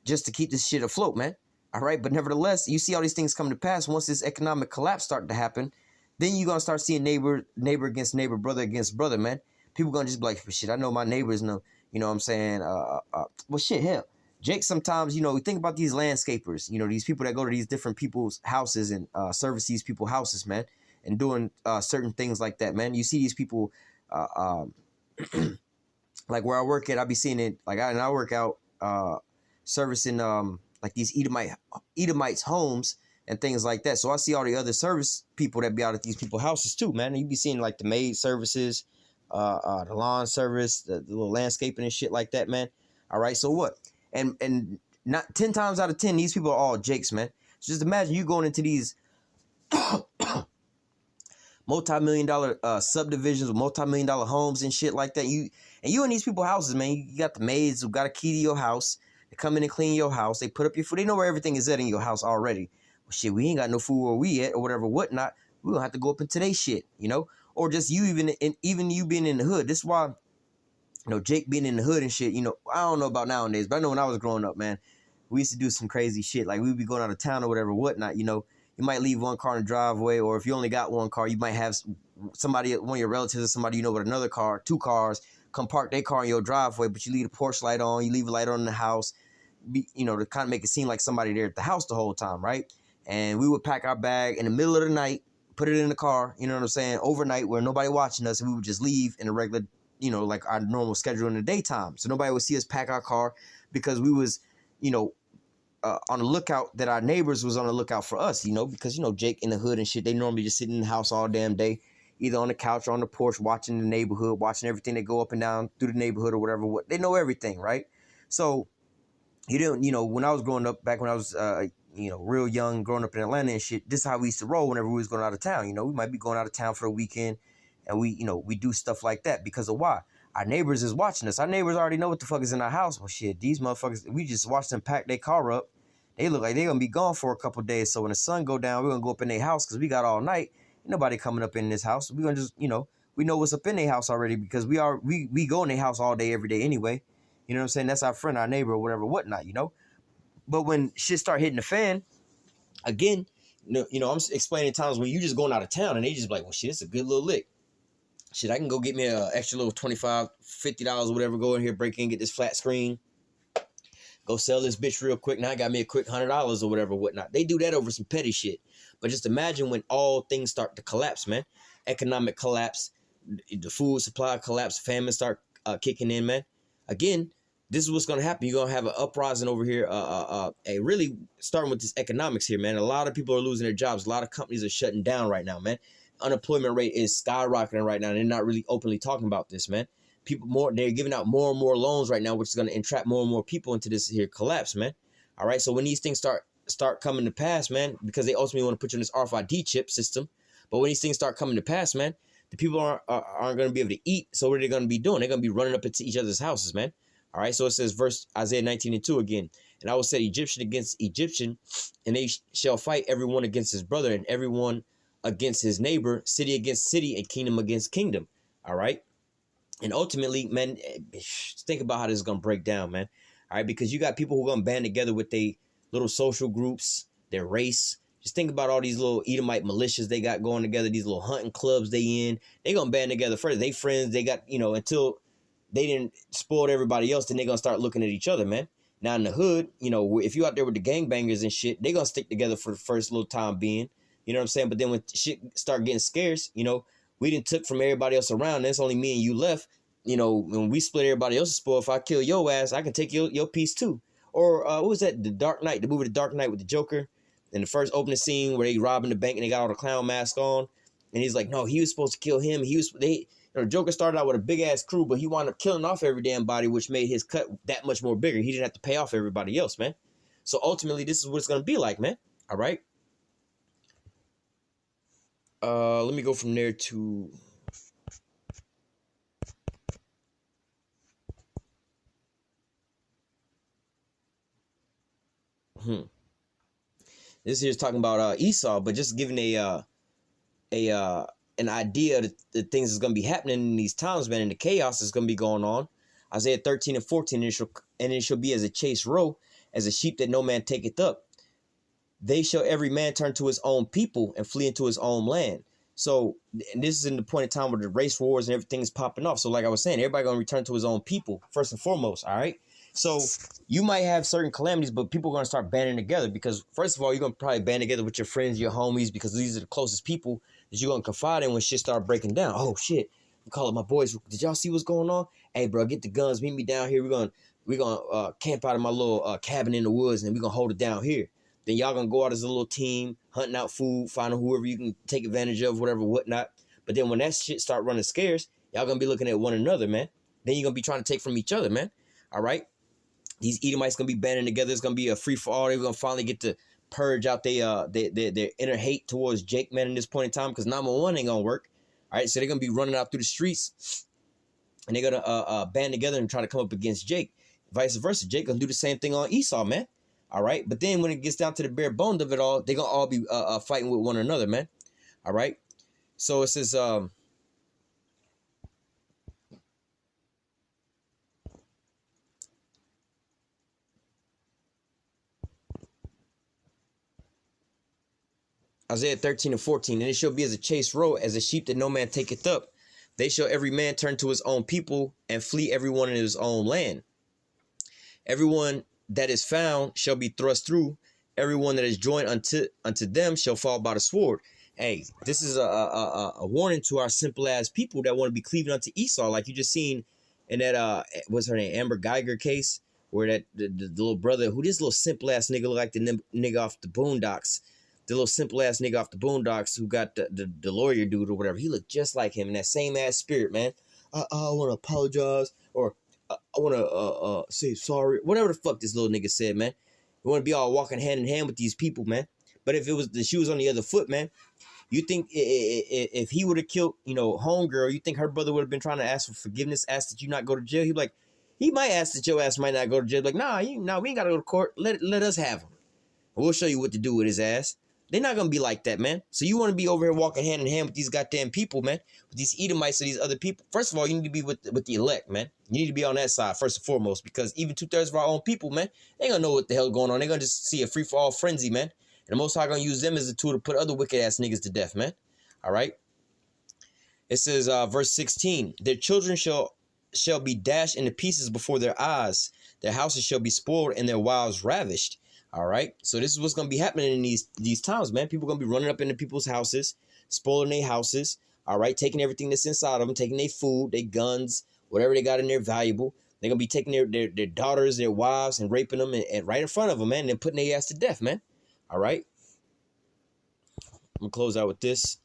Just to keep this shit afloat, man. All right. But nevertheless, you see all these things come to pass. Once this economic collapse start to happen, then you're going to start seeing neighbor against neighbor, brother against brother, man. People going to just be like, shit, I know my neighbors know, you know what I'm saying? Well, shit, hell. Jake, sometimes, you know, we think about these landscapers, you know, these people that go to these different people's houses and service these people's houses, man, and doing certain things like that, man. You see these people, like where I work at, I be seeing it, like I work out servicing like these Edomites homes and things like that. So I see all the other service people that be out at these people's houses too, man. And you be seeing like the maid services, the lawn service, the little landscaping and shit like that, man. All right, so what? And not 10 times out of 10, these people are all jakes, man. So just imagine you going into these multi-million-dollar subdivisions with multi-million-dollar homes and shit like that. You in these people's houses, man. You got the maids who got a key to your house. They come in and clean your house. They put up your food. They know where everything is at in your house already. Well, shit, we ain't got no food where we at or whatever, whatnot. We gonna have to go up into their shit, you know? Or just you even you being in the hood. This is why, you know, Jake being in the hood and shit, you know, I don't know about nowadays, but I know when I was growing up, man, we used to do some crazy shit. Like we'd be going out of town or whatever, whatnot, you know. You might leave one car in the driveway, or if you only got one car, you might have somebody, one of your relatives or somebody you know with another car, 2 cars, come park their car in your driveway, but you leave the porch light on, you leave a light on in the house. be, you know, to kind of make it seem like somebody there at the house the whole time, right? And we would pack our bag in the middle of the night, put it in the car, you know what I'm saying, overnight where nobody watching us, and we would just leave in a regular, you know, like our normal schedule in the daytime. So nobody would see us pack our car because we was, you know, on the lookout, that our neighbors was on the lookout for us, you know, because, you know, Jake in the hood and shit, they normally just sitting in the house all damn day, either on the couch or on the porch, watching the neighborhood, watching everything that go up and down through the neighborhood or whatever. What they know everything, right? So you didn't, you know, when I was growing up, back when I was, you know, real young, growing up in Atlanta and shit, this is how we used to roll whenever we was going out of town. You know, we might be going out of town for the weekend, and we, you know, we do stuff like that because of why? Our neighbors is watching us. Our neighbors already know what the fuck is in our house. Well, shit, these motherfuckers, we just watched them pack their car up. They look like they're going to be gone for a couple of days. So when the sun go down, we're going to go up in their house because we got all night. Ain't nobody coming up in this house. We're going to just, you know, we know what's up in their house already because we go in their house all day, every day anyway. You know what I'm saying? That's our friend, our neighbor, or whatever, whatnot, you know? But when shit start hitting the fan, again, you know, I'm explaining times when you just going out of town and they just be like, well, shit, it's a good little lick. Shit, I can go get me a extra little $25, $50 or whatever, go in here, break in, get this flat screen, go sell this bitch real quick. Now I got me a quick $100 or whatever, whatnot. They do that over some petty shit. But just imagine when all things start to collapse, man. Economic collapse, the food supply collapse, famine start kicking in, man. Again, this is what's going to happen. You're going to have an uprising over here, really starting with this economics here, man. A lot of people are losing their jobs. A lot of companies are shutting down right now, man. Unemployment rate is skyrocketing right now. And they're not really openly talking about this, man. They're giving out more and more loans right now, which is going to entrap more and more people into this here collapse, man. All right. So when these things start coming to pass, man, because they ultimately want to put you in this RFID chip system. But when these things start coming to pass, man, the people aren't going to be able to eat. So what are they going to be doing? They're going to be running up into each other's houses, man. All right. So it says verse Isaiah 19:2 again. And I will set Egyptian against Egyptian, and they shall fight everyone against his brother and everyone against his neighbor, city against city, and kingdom against kingdom. All right. And ultimately, man, think about how this is going to break down, man. All right. Because you got people who are going to band together with their little social groups, their race. Just think about all these little Edomite militias they got going together, these little hunting clubs they in. They going to band together first. They friends, they got, you know, until they didn't spoil everybody else, then they're going to start looking at each other, man. Now in the hood, you know, if you out there with the gangbangers and shit, they going to stick together for the first little time being. You know what I'm saying? But then when shit start getting scarce, you know, we didn't took from everybody else around. And it's only me and you left. You know, when we split everybody else's spoil, if I kill your ass, I can take your piece too. Or what was that? The Dark Knight, the movie The Dark Knight with the Joker. In the first opening scene where they robbing the bank and they got all the clown mask on. And he's like, no, he was supposed to kill him. You know, Joker started out with a big ass crew, but he wound up killing off every damn body, which made his cut that much more bigger. He didn't have to pay off everybody else, man. So ultimately, this is what it's going to be like, man. All right. Let me go from there to this here is talking about Esau, but just giving an idea of the things that's going to be happening in these times, man, and the chaos that's going to be going on. Isaiah 13:14, and it shall be as a chased roe, as a sheep that no man taketh up. They shall every man turn to his own people and flee into his own land. So, and this is in the point in time where the race wars and everything is popping off. So like I was saying, everybody going to return to his own people, first and foremost, all right? So you might have certain calamities, but people are going to start banding together because, first of all, you're going to probably band together with your friends, your homies, because these are the closest people that you're going to confide in when shit start breaking down. Oh, shit. I'm calling my boys. Did y'all see what's going on? Hey, bro, get the guns. Meet me down here. We're gonna camp out of my little cabin in the woods, and we're going to hold it down here. Then y'all going to go out as a little team, hunting out food, finding whoever you can take advantage of, whatever, whatnot. But then when that shit start running scarce, y'all going to be looking at one another, man. Then you're going to be trying to take from each other, man. All right? These Edomites going to be banding together. It's going to be a free-for-all. They're going to finally get to purge out their inner hate towards Jake, man, in this point in time, because 911 ain't going to work. All right? So they're going to be running out through the streets, and they're going to band together and try to come up against Jake. Vice versa. Jake going to do the same thing on Esau, man. All right? But then when it gets down to the bare bones of it all, they're going to all be fighting with one another, man. All right? So it says... Isaiah 13:14, and it shall be as a chased roe, as a sheep that no man taketh up. They shall every man turn to his own people and flee everyone in his own land. Everyone that is found shall be thrust through. Everyone that is joined unto them shall fall by the sword. Hey, this is a warning to our simple ass people that want to be cleaving unto Esau, like you just seen in that what's her name, Amber Geiger case, where that the little brother, who this little simple ass nigga look like the nigga off the Boondocks, the little simple ass nigga off the Boondocks who got the lawyer dude or whatever. He looked just like him in that same ass spirit, man. I want to apologize, or I want to say sorry, whatever the fuck this little nigga said, man. We want to be all walking hand in hand with these people, man. But if it was the shoes on the other foot, man, you think if he would have killed, homegirl, you think her brother would have been trying to ask for forgiveness, ask that you not go to jail? He'd be like, he might ask that your ass might not go to jail. Like, nah, we ain't got to go to court. Let us have him. We'll show you what to do with his ass. They're not going to be like that, man. So you want to be over here walking hand in hand with these goddamn people, man. With these Edomites or these other people. First of all, you need to be with the elect, man. You need to be on that side, first and foremost. Because even 2/3 of our own people, man, they ain't going to know what the hell's going on. They're going to just see a free-for-all frenzy, man. And the Most High going to use them as a tool to put other wicked-ass niggas to death, man. All right? It says, verse 16, their children shall be dashed into pieces before their eyes. Their houses shall be spoiled and their wives ravished. All right, so this is what's gonna be happening in these times, man. People gonna be running up into people's houses, spoiling their houses. All right, taking everything that's inside of them, taking their food, their guns, whatever they got in there valuable. They're gonna be taking their daughters, their wives, and raping them and right in front of them, man, and then putting their ass to death, man. All right, I'm gonna close out with this.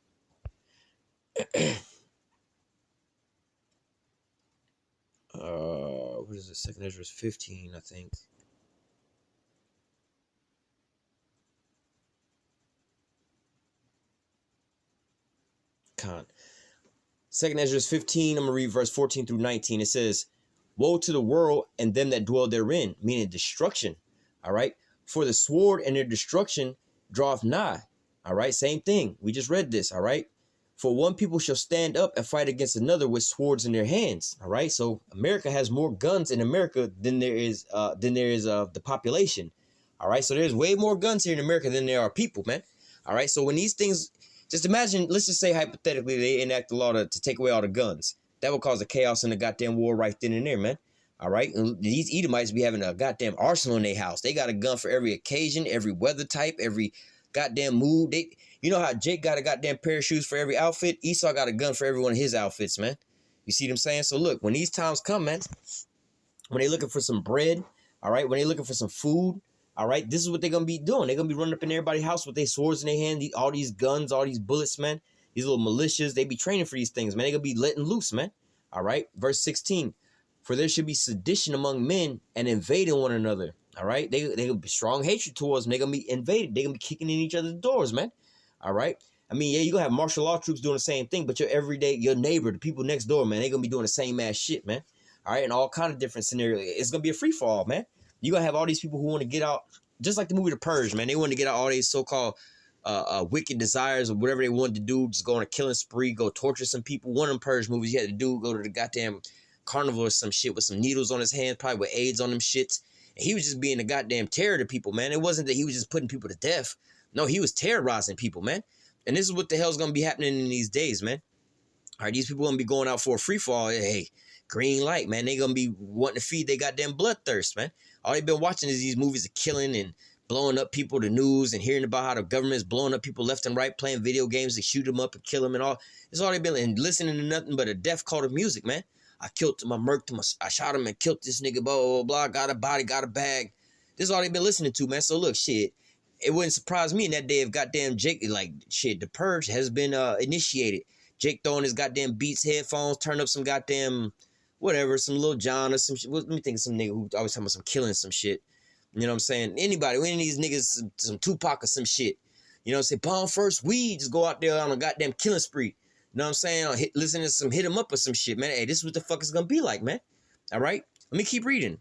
What is it? 2nd Ezra 15, I think. Con. 2nd Ezra 15, I'm going to read verse 14 through 19. It says, woe to the world and them that dwell therein, meaning destruction. All right. For the sword and their destruction draweth nigh. All right. Same thing. We just read this. All right. For one people shall stand up and fight against another with swords in their hands. All right. So America has more guns in America than there is the population. All right. So there's way more guns here in America than there are people, man. All right. So when these things, just imagine, let's just say hypothetically they enact the law to take away all the guns. That would cause a chaos in the goddamn war right then and there, man. All right. And these Edomites be having a goddamn arsenal in their house. They got a gun for every occasion, every weather type, every goddamn mood. You know how Jake got a goddamn pair of shoes for every outfit? Esau got a gun for every one of his outfits, man. You see what I'm saying? So look, when these times come, man, when they looking for some bread, all right, when they looking for some food, all right, this is what they're going to be doing. They're going to be running up in everybody's house with their swords in their hand, all these guns, all these bullets, man. These little militias, they be training for these things, man. They're going to be letting loose, man. All right, verse 16. For there should be sedition among men and invading one another. All right, they going to be strong hatred towards them. They're going to be invaded. They're going to be kicking in each other's doors, man. All right. I mean, yeah, you're going to have martial law troops doing the same thing, but your neighbor, the people next door, man, they're going to be doing the same ass shit, man. All right, and all kind of different scenarios. It's going to be a free-for-all, man. You're going to have all these people who want to get out, just like the movie The Purge, man. They want to get out all these so-called wicked desires or whatever they wanted to do, just go on a killing spree, go torture some people. One of them Purge movies you had to do, go to the goddamn carnival or some shit with some needles on his hands, probably with AIDS on them shits. And he was just being a goddamn terror to people, man. It wasn't that he was just putting people to death. No, he was terrorizing people, man. And this is what the hell's going to be happening in these days, man. All right, these people going to be going out for a free-for-all. Hey, green light, man. They going to be wanting to feed their goddamn bloodthirst, man. All they've been watching is these movies of killing and blowing up people, the news, and hearing about how the government is blowing up people left and right, playing video games to shoot them up and kill them and all. It's all they've been and listening to nothing but a death cult of music, man. I killed him, I murked him, I shot him and killed this nigga, blah, blah, blah, got a body, got a bag. This is all they've been listening to, man. So look, shit, it wouldn't surprise me in that day if goddamn Jake, like, shit, the purge has been initiated. Jake throwing his goddamn Beats headphones, turn up some goddamn, whatever, some Lil Jon or some shit. Let me think of some nigga who always talking about some killing some shit. You know what I'm saying? Anybody, any of these niggas, some Tupac or some shit. You know what I'm saying? Bomb first weed, just go out there on a goddamn killing spree. You know what I'm saying? Or listen to some hit 'em up or some shit, man. Hey, this is what the fuck it's gonna be like, man. All right? Let me keep reading.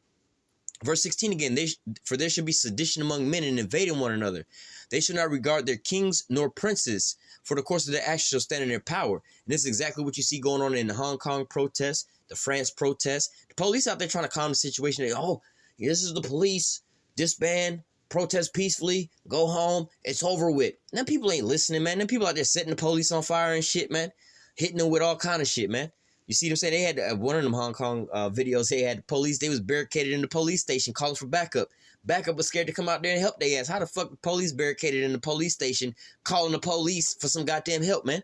Verse 16 again. For there should be sedition among men and invading one another. They should not regard their kings nor princes, for the course of their actions shall stand in their power. And this is exactly what you see going on in the Hong Kong protests, the France protests. The police out there trying to calm the situation. They, oh, this is the police. Disband, protest peacefully, go home. It's over with. Now people ain't listening, man. Them people out there setting the police on fire and shit, man. Hitting them with all kind of shit, man. You see what I'm saying? They had one of them Hong Kong videos. They had the police. They was barricaded in the police station, calling for backup. Backup was scared to come out there and help their ass. How the fuck the police barricaded in the police station, calling the police for some goddamn help, man?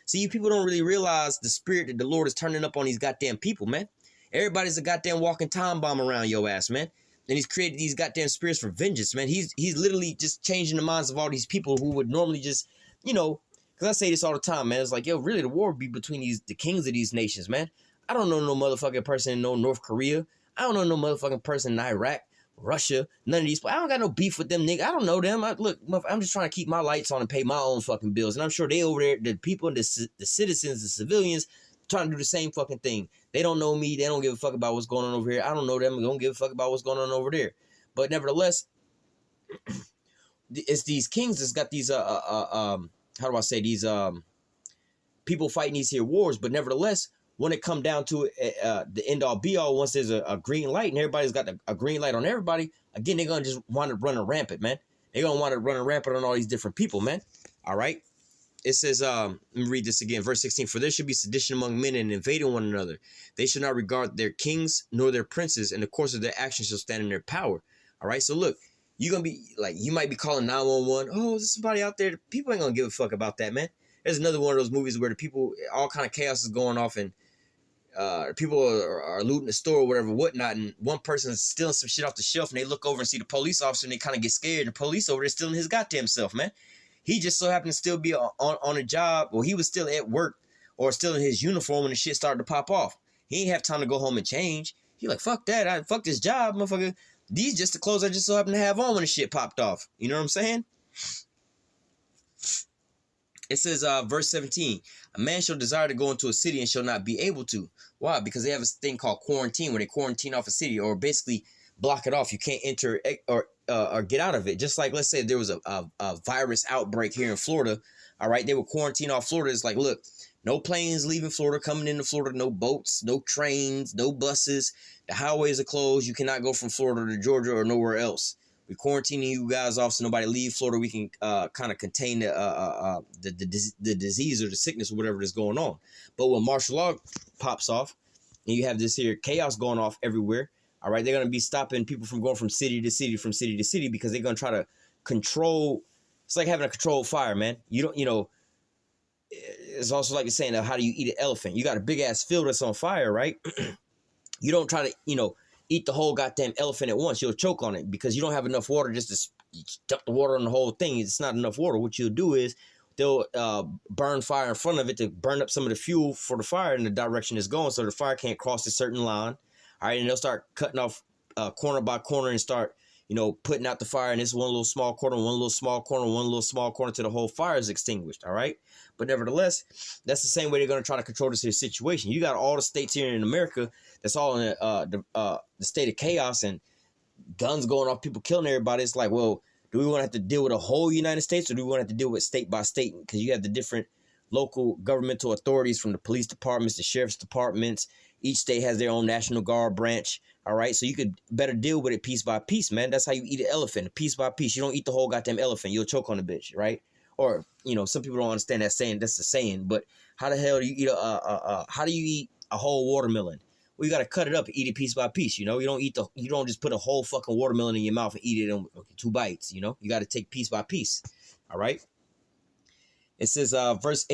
See, you people don't really realize the spirit that the Lord is turning up on these goddamn people, man. Everybody's a goddamn walking time bomb around your ass, man. And he's created these goddamn spirits for vengeance, man. He's literally just changing the minds of all these people who would normally just, you know, because I say this all the time, man. It's like, yo, really, the war would be between the kings of these nations, man. I don't know no motherfucking person in no North Korea. I don't know no motherfucking person in Iraq, Russia, none of these. I don't got no beef with them, nigga. I don't know them. Look, I'm just trying to keep my lights on and pay my own fucking bills. And I'm sure they over there, the people, the citizens, the civilians, trying to do the same fucking thing. They don't know me. They don't give a fuck about what's going on over here. I don't know them. They don't give a fuck about what's going on over there. But nevertheless, it's these kings that's got these how do I say, these people fighting these here wars. But nevertheless, when it come down to the end all be all, once there's a green light and everybody's got a green light on everybody, again, they're gonna just want to run a rampant, man. They're gonna want to run a rampant on all these different people, man. All right. It says, let me read this again, verse 16. For there should be sedition among men and invading one another. They should not regard their kings nor their princes, and the course of their actions shall stand in their power. All right. So look, you're gonna be like, you might be calling 911. Oh, there's somebody out there. People ain't gonna give a fuck about that, man. There's another one of those movies where the people, all kind of chaos is going off, and people are looting the store or whatever, whatnot, and one person's stealing some shit off the shelf, and they look over and see the police officer, and they kind of get scared. The police over there stealing his goddamn self, man. He just so happened to still be on a job, or he was still at work, or still in his uniform when the shit started to pop off. He ain't have time to go home and change. He like, fuck that, fuck this job, motherfucker. These just the clothes I just so happen to have on when the shit popped off. You know what I'm saying? It says, verse 17, a man shall desire to go into a city and shall not be able to. Why? Because they have a thing called quarantine, where they quarantine off a city, or basically block it off. You can't enter or get out of it. Just like, let's say there was a virus outbreak here in Florida. All right, they would quarantine off Florida. It's like, look, no planes leaving Florida, coming into Florida, no boats, no trains, no buses. The highways are closed. You cannot go from Florida to Georgia or nowhere else. We're quarantining you guys off so nobody leave Florida. We can kind of contain the disease or the sickness or whatever that's going on. But when martial law pops off and you have this here chaos going off everywhere, all right, they're going to be stopping people from going from city to city, from city to city, because they're going to try to control. It's like having a controlled fire, man. You don't, you know, it's also like you're saying, how do you eat an elephant? You got a big ass field that's on fire, right? You don't try to, you know, eat the whole goddamn elephant at once. You'll choke on it because you don't have enough water just to dump the water on the whole thing. It's not enough water. What you'll do is they'll burn fire in front of it to burn up some of the fuel for the fire in the direction it's going, so the fire can't cross a certain line. All right, and they'll start cutting off corner by corner and start, you know, putting out the fire. And it's one little small corner, one little small corner, one little small corner till the whole fire is extinguished. All right. But nevertheless, that's the same way they're going to try to control this here situation. You got all the states here in America that's all in the state of chaos and guns going off, people killing everybody. It's like, well, do we want to have to deal with the whole United States, or do we want to have to deal with state by state? Because you have the different local governmental authorities, from the police departments, the sheriff's departments. Each state has their own National Guard branch. All right. So you could better deal with it piece by piece, man. That's how you eat an elephant, piece by piece. You don't eat the whole goddamn elephant. You'll choke on the bitch, right? Or, you know, some people don't understand that saying. That's the saying. But how the hell do you eat how do you eat a whole watermelon? Well, you got to cut it up and eat it piece by piece. You know, you don't just put a whole fucking watermelon in your mouth and eat it in 2 bites. You know, you got to take piece by piece. All right. It says, verse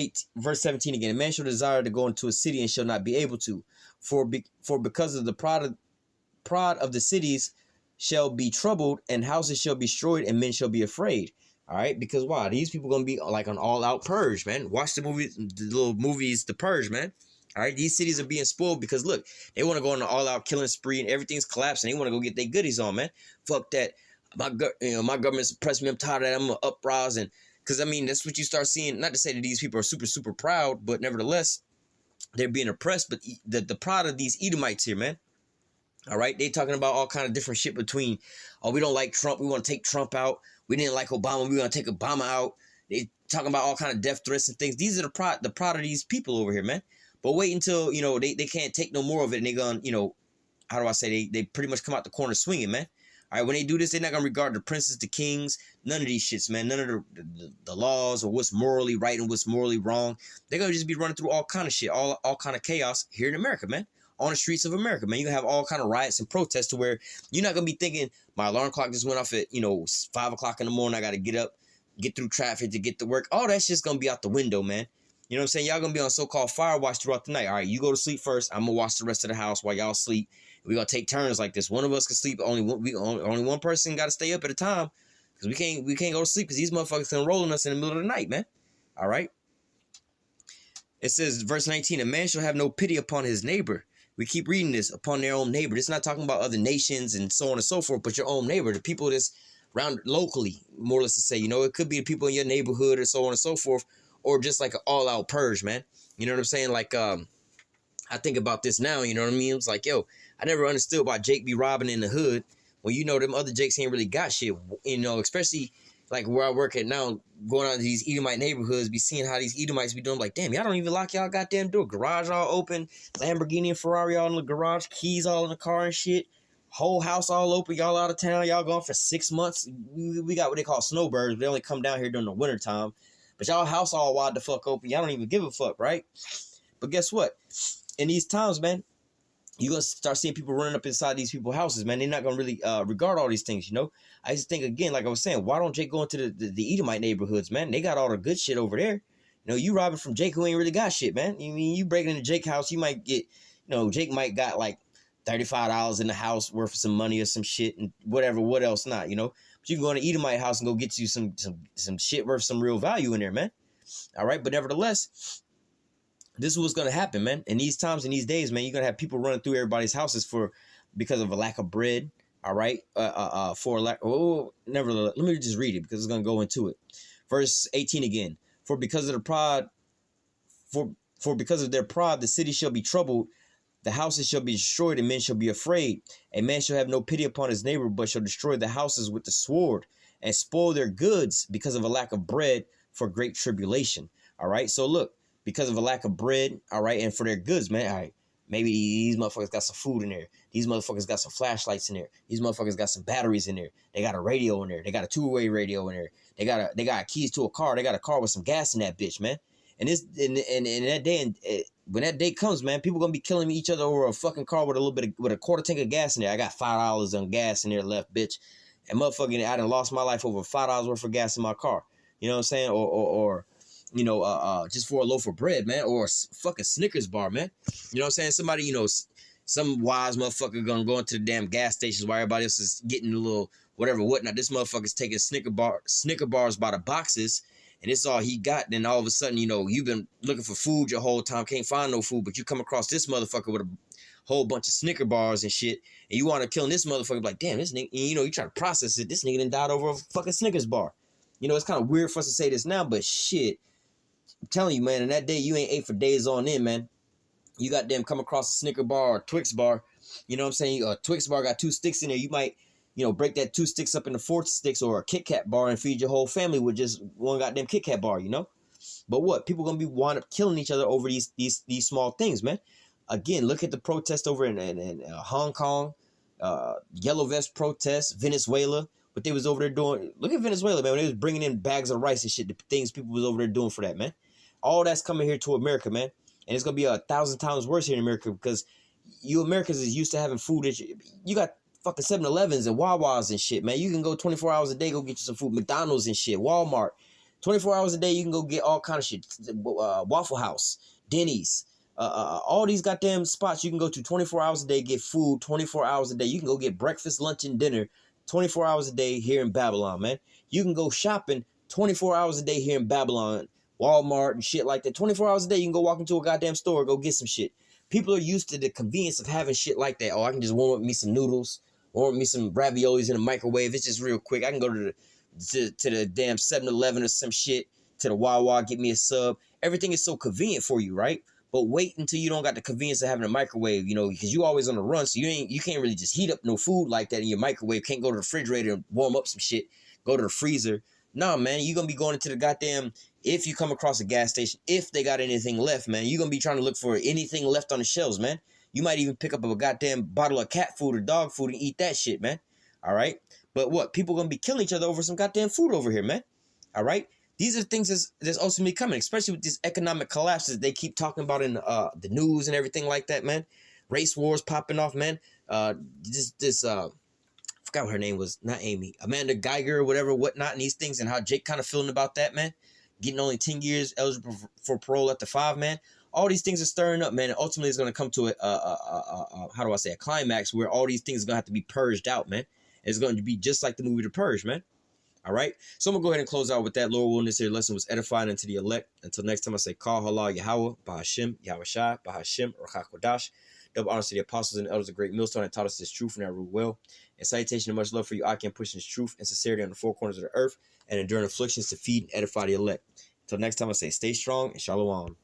17 again, a man shall desire to go into a city and shall not be able to, for because of the pride of the cities shall be troubled, and houses shall be destroyed, and men shall be afraid. All right, because why? These people gonna be like an all-out purge, man. Watch the little movies, The Purge, man. All right, these cities are being spoiled because look, they want to go on an all-out killing spree, and everything's collapsing. They want to go get their goodies on, man. Fuck that. My government's oppressed me. I'm tired of that. I'm gonna uprise, and because I mean that's what you start seeing. Not to say that these people are super proud, but nevertheless, they're being oppressed. But the pride of these Edomites here, man. All right, they talking about all kind of different shit between, oh, we don't like Trump, we want to take Trump out. We didn't like Obama, we want to take Obama out. They talking about all kind of death threats and things. These are the pride of these people over here, man. But wait until, you know, they can't take no more of it, and they gonna, you know, how do I say, they pretty much come out the corner swinging, man. All right, when they do this, they're not gonna regard the princes, the kings, none of these shits, man. None of the laws or what's morally right and what's morally wrong. They're gonna just be running through all kind of shit, all kind of chaos here in America, man. On the streets of America, man. You gonna have all kind of riots and protests to where you're not gonna be thinking my alarm clock just went off at 5 o'clock in the morning. I gotta get up, get through traffic to get to work. All that shit's gonna be out the window, man. You know what I'm saying? Y'all gonna be on so-called fire watch throughout the night. All right, you go to sleep first. I'm gonna watch the rest of the house while y'all sleep. We're gonna take turns like this. One of us can sleep. Only one person got to stay up at a time, because we can't go to sleep because these motherfuckers can roll on us in the middle of the night, man. All right. It says, verse 19, a man shall have no pity upon his neighbor. We keep reading this, upon their own neighbor. It's not talking about other nations and so on and so forth, but your own neighbor, the people that's around locally, more or less to say. It could be the people in your neighborhood or so on and so forth, or just like an all-out purge, man. You know what I'm saying? Like, I think about this now, you know what I mean? It's like, yo, I never understood why Jake be robbing in the hood when them other Jakes ain't really got shit, especially like where I work at now, going out to these Edomite neighborhoods, be seeing how these Edomites be doing. Like, damn, y'all don't even lock y'all goddamn door. Garage all open, Lamborghini and Ferrari all in the garage, keys all in the car and shit. Whole house all open, y'all out of town, y'all gone for 6 months. We got what they call snowbirds. They only come down here during the winter time. But y'all house all wide the fuck open. Y'all don't even give a fuck, right? But guess what? In these times, man, you're going to start seeing people running up inside these people's houses, man. They're not going to really regard all these things, I just think, again, like I was saying, why don't Jake go into the Edomite neighborhoods, man? They got all the good shit over there. You robbing from Jake who ain't really got shit, man. You breaking into Jake's house, you might get, Jake might got like $35 in the house worth of some money or some shit and whatever, what else not, But you can go to Edomite house and go get you some shit worth some real value in there, man. All right, but nevertheless, this is what's going to happen, man. In these times, in these days, man, you're going to have people running through everybody's houses because of a lack of bread. All right. Nevertheless, let me just read it because it's going to go into it. Verse 18 again. For because of their pride, the city shall be troubled. The houses shall be destroyed and men shall be afraid. A man shall have no pity upon his neighbor, but shall destroy the houses with the sword and spoil their goods because of a lack of bread for great tribulation. All right. So look. Because of a lack of bread, all right, and for their goods, man, all right, maybe these motherfuckers got some food in there. These motherfuckers got some flashlights in there. These motherfuckers got some batteries in there. They got a radio in there. They got a two-way radio in there. They got keys to a car. They got a car with some gas in that bitch, man. And this in that day, and when that day comes, man, people gonna be killing each other over a fucking car with a quarter tank of gas in there. I got $5 on gas in there left, bitch, and motherfucking, I done lost my life over $5 worth of gas in my car. You know what I'm saying? Or just for a loaf of bread, man, or a fucking Snickers bar, man. You know what I'm saying? Somebody, some wise motherfucker gonna go into the damn gas stations while everybody else is getting a little whatever, whatnot. This motherfucker's taking Snicker bars by the boxes, and it's all he got. Then all of a sudden, you've been looking for food your whole time, can't find no food, but you come across this motherfucker with a whole bunch of Snicker bars and shit, and you want to kill this motherfucker, like, damn, this nigga, you try to process it. This nigga done died over a fucking Snickers bar. It's kind of weird for us to say this now, but shit. I'm telling you, man, in that day, you ain't ate for days on end, man. You got them come across a Snicker bar or a Twix bar. You know what I'm saying? A Twix bar got 2 sticks in there. You might, break that 2 sticks up into 4 sticks, or a Kit Kat bar and feed your whole family with just one goddamn Kit Kat bar, But what? People gonna be wind up killing each other over these small things, man. Again, look at the protest over in Hong Kong, yellow vest protests, Venezuela. What they was over there doing. Look at Venezuela, man. When they was bringing in bags of rice and shit, the things people was over there doing for that, man. All that's coming here to America, man. And it's going to be 1,000 times worse here in America because you Americans is used to having food. You got fucking 7-Elevens and Wawas and shit, man. You can go 24 hours a day, go get you some food. McDonald's and shit. Walmart. 24 hours a day, you can go get all kind of shit. Waffle House. Denny's. All these goddamn spots you can go to 24 hours a day, get food 24 hours a day. You can go get breakfast, lunch, and dinner 24 hours a day here in Babylon, man. You can go shopping 24 hours a day here in Babylon. Walmart and shit like that. 24 hours a day, you can go walk into a goddamn store, go get some shit. People are used to the convenience of having shit like that. Oh, I can just warm up me some noodles, warm up me some raviolis in the microwave. It's just real quick. I can go to the damn 7-Eleven or some shit, to the Wawa, get me a sub. Everything is so convenient for you, right? But wait until you don't got the convenience of having a microwave, because you always on the run, so you can't really just heat up no food like that in your microwave. Can't go to the refrigerator and warm up some shit. Go to the freezer. No, man, you're going to be going into the goddamn, if you come across a gas station, if they got anything left, man, you're going to be trying to look for anything left on the shelves, man. You might even pick up a goddamn bottle of cat food or dog food and eat that shit, man. All right. But what? People gonna be killing each other over some goddamn food over here, man. All right. These are things that's ultimately coming, especially with these economic collapses they keep talking about in the news and everything like that, man. Race wars popping off, man. I forgot what her name was, not Amy, Amanda Geiger or whatever, whatnot, and these things, and how Jake kind of feeling about that, man. Getting only 10 years eligible for parole at the 5, man. All these things are stirring up, man. And ultimately, it's going to come to how do I say, a climax where all these things are going to have to be purged out, man. It's going to be just like the movie The Purge, man. All right. So I'm going to go ahead and close out with that. Lord willing, this here lesson was edifying unto the elect. Until next time, I say, call halal Yahawah, Bahashim, Yahawashi, Bahashim, Rachakodash. Double honors to the apostles and elders of great millstone that taught us this truth and that rule well. And salutation and much love for you. I can push this truth and sincerity on the four corners of the earth and enduring afflictions to feed and edify the elect. Until next time, I say, stay strong and shalom.